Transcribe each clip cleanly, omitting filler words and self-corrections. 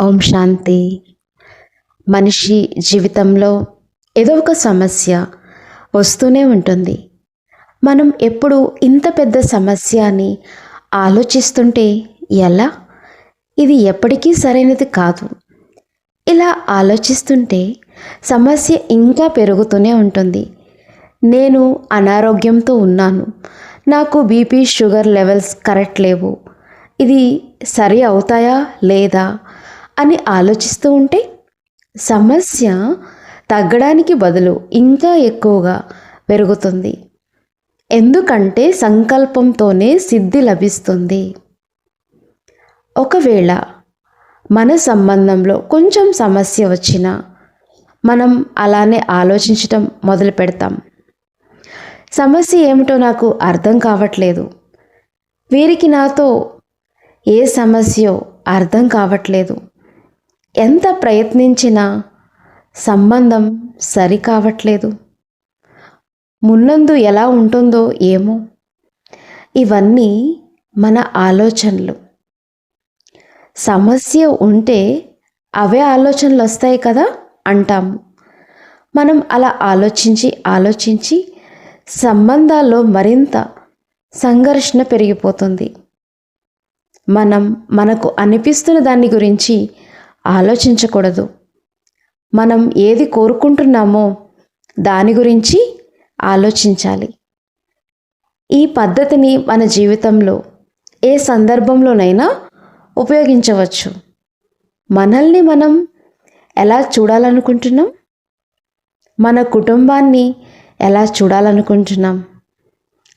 ఓం శాంతి. మనిషి జీవితంలో ఏదో ఒక సమస్య వస్తూనే ఉంటుంది. మనం ఎప్పుడు ఇంత పెద్ద సమస్య అని ఆలోచిస్తుంటే ఎలా? ఇది ఎప్పటికీ సరైనది కాదు. ఇలా ఆలోచిస్తుంటే సమస్య ఇంకా పెరుగుతూనే ఉంటుంది. నేను అనారోగ్యంతో ఉన్నాను, నాకు బీపీ షుగర్ లెవెల్స్ కరెక్ట్ లేవు, ఇది సరి అవుతాయా లేదా అని ఆలోచిస్తూ ఉంటే సమస్య తగ్గడానికి బదులు ఇంకా ఎక్కువగా పెరుగుతుంది. ఎందుకంటే సంకల్పంతోనే సిద్ధి లభిస్తుంది. ఒకవేళ మన సంబంధంలో కొంచెం సమస్య వచ్చినా మనం అలానే ఆలోచించటం మొదలు పెడతాం. సమస్య ఏమిటో నాకు అర్థం కావట్లేదు, వీరికి నాతో ఏ సమస్యో అర్థం కావట్లేదు, ఎంత ప్రయత్నించినా సంబంధం సరి కావట్లేదు, మున్నందు ఎలా ఉంటుందో ఏమో. ఇవన్నీ మన ఆలోచనలు. సమస్య ఉంటే అవే ఆలోచనలు వస్తాయి కదా అంటాము. మనం అలా ఆలోచించి సంబంధాల్లో మరింత సంఘర్షణ పెరిగిపోతుంది. మనకు అనిపిస్తున్న దాని గురించి ఆలోచించకూడదు. మనం ఏది కోరుకుంటున్నామో దాని గురించి ఆలోచించాలి. ఈ పద్ధతిని మన జీవితంలో ఏ సందర్భంలోనైనా ఉపయోగించవచ్చు. మనల్ని మనం ఎలా చూడాలనుకుంటున్నాం, మన కుటుంబాన్ని ఎలా చూడాలనుకుంటున్నాం,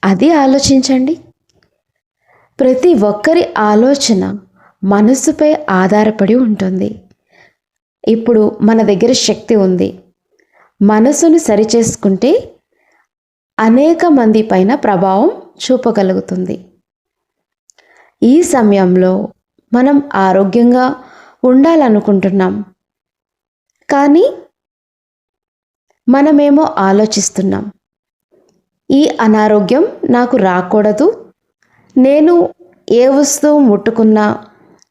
అది ఆలోచించండి. ప్రతి ఒక్కరి ఆలోచన మనసుపై ఆధారపడి ఉంటుంది. ఇప్పుడు మన దగ్గర శక్తి ఉంది. మనసును సరిచేసుకుంటే అనేక మంది పైన ప్రభావం చూపగలుగుతుంది. ఈ సమయంలో మనం ఆరోగ్యంగా ఉండాలనుకుంటున్నాం, కానీ మనమేమో ఆలోచిస్తున్నాం, ఈ అనారోగ్యం నాకు రాకూడదు, నేను ఏ వస్తువు ముట్టుకున్నా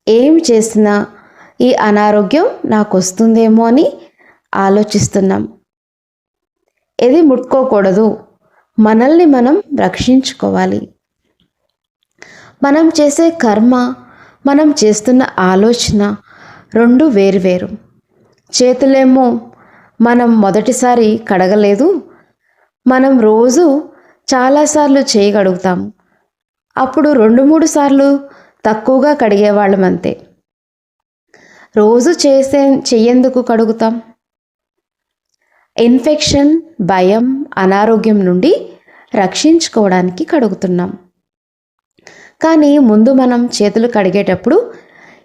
ఏం చేసినా ఈ అనారోగ్యం నాకు వస్తుందేమో అని ఆలోచిస్తున్నాం. ఏది ముట్టుకోకూడదు, మనల్ని మనం రక్షించుకోవాలి. మనం చేసే కర్మ, మనం చేస్తున్న ఆలోచన రెండు వేరువేరు. చేతులేమో మనం మొదటిసారి కడగలేదు, మనం రోజు చాలాసార్లు చేయగలుగుతాము. అప్పుడు 2-3 సార్లు తక్కువగా కడిగేవాళ్ళం అంతే. రోజు చెయ్యేందుకు కడుగుతాం? ఇన్ఫెక్షన్, భయం, అనారోగ్యం నుండి రక్షించుకోవడానికి కడుగుతున్నాం. కానీ ముందు మనం చేతులు కడిగేటప్పుడు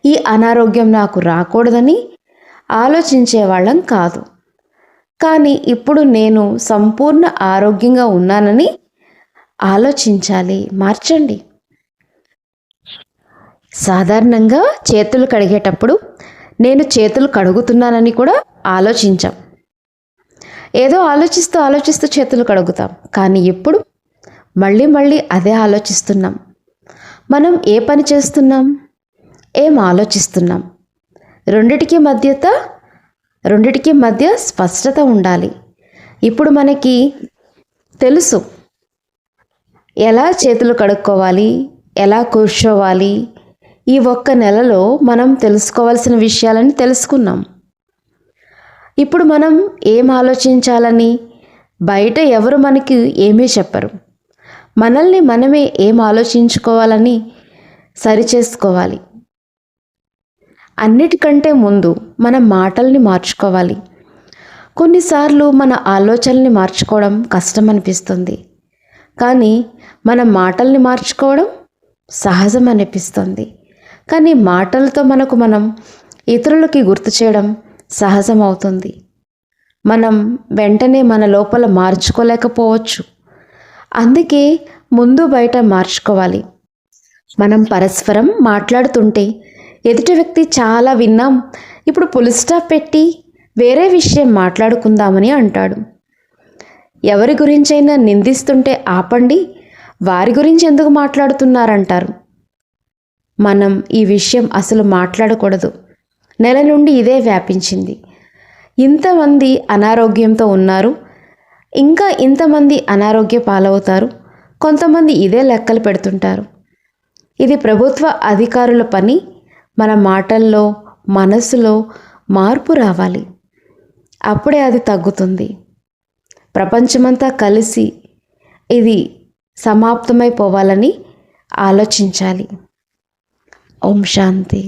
ఈ అనారోగ్యం నాకు రాకూడదని ఆలోచించేవాళ్ళం కాదు. కానీ ఇప్పుడు నేను సంపూర్ణ ఆరోగ్యంగా ఉన్నానని ఆలోచించాలి. మార్చండి. సాధారణంగా చేతులు కడిగేటప్పుడు నేను చేతులు కడుగుతున్నానని కూడా ఆలోచించాం. ఏదో ఆలోచిస్తూ చేతులు కడుగుతాం. కానీ ఇప్పుడు మళ్ళీ అదే ఆలోచిస్తున్నాం. మనం ఏ పని చేస్తున్నాం, ఏం ఆలోచిస్తున్నాం, రెండిటికి మధ్య స్పష్టత ఉండాలి. ఇప్పుడు మనకి తెలుసు ఎలా చేతులు కడుక్కోవాలి, ఎలా కూర్చోవాలి. ఈ 1 నెలలో మనం తెలుసుకోవాల్సిన విషయాలని తెలుసుకున్నాం. ఇప్పుడు మనం ఏం ఆలోచించాలని బయట ఎవరు మనకి ఏమీ చెప్పరు. మనల్ని మనమే ఏం ఆలోచించుకోవాలని సరిచేసుకోవాలి. అన్నిటికంటే ముందు మన మాటల్ని మార్చుకోవాలి. కొన్నిసార్లు మన ఆలోచనల్ని మార్చుకోవడం కష్టం అనిపిస్తుంది, కానీ మన మాటల్ని మార్చుకోవడం సహజం అనిపిస్తుంది. కానీ మాటలతో మనం ఇతరులకి గుర్తు చేయడం సహజం అవుతుంది. మనం వెంటనే మన లోపల మార్చుకోలేకపోవచ్చు. అందుకే ముందు బయట మార్చుకోవాలి. మనం పరస్పరం మాట్లాడుతుంటే ఎదుటి వ్యక్తి చాలా విన్నాం, ఇప్పుడు ఫుల్ స్టాప్ పెట్టి వేరే విషయం మాట్లాడుకుందామని అంటాడు. ఎవరి గురించైనా నిందిస్తుంటే ఆపండి, వారి గురించి ఎందుకు మాట్లాడుతున్నారంటారు. మనం ఈ విషయం అసలు మాట్లాడకూడదు. నెల నుండి ఇదే వ్యాపించింది. ఇంతమంది అనారోగ్యంతో ఉన్నారు, ఇంకా ఇంతమంది అనారోగ్య పాలవుతారు. కొంతమంది ఇదే లెక్కలు పెడుతుంటారు. ఇది ప్రభుత్వ అధికారుల పని. మన మాటల్లో, మనసులో మార్పు రావాలి. అప్పుడే అది తగ్గుతుంది. ప్రపంచమంతా కలిసి ఇది సమాప్తమైపోవాలని ఆలోచించాలి. ఓం శాంతి.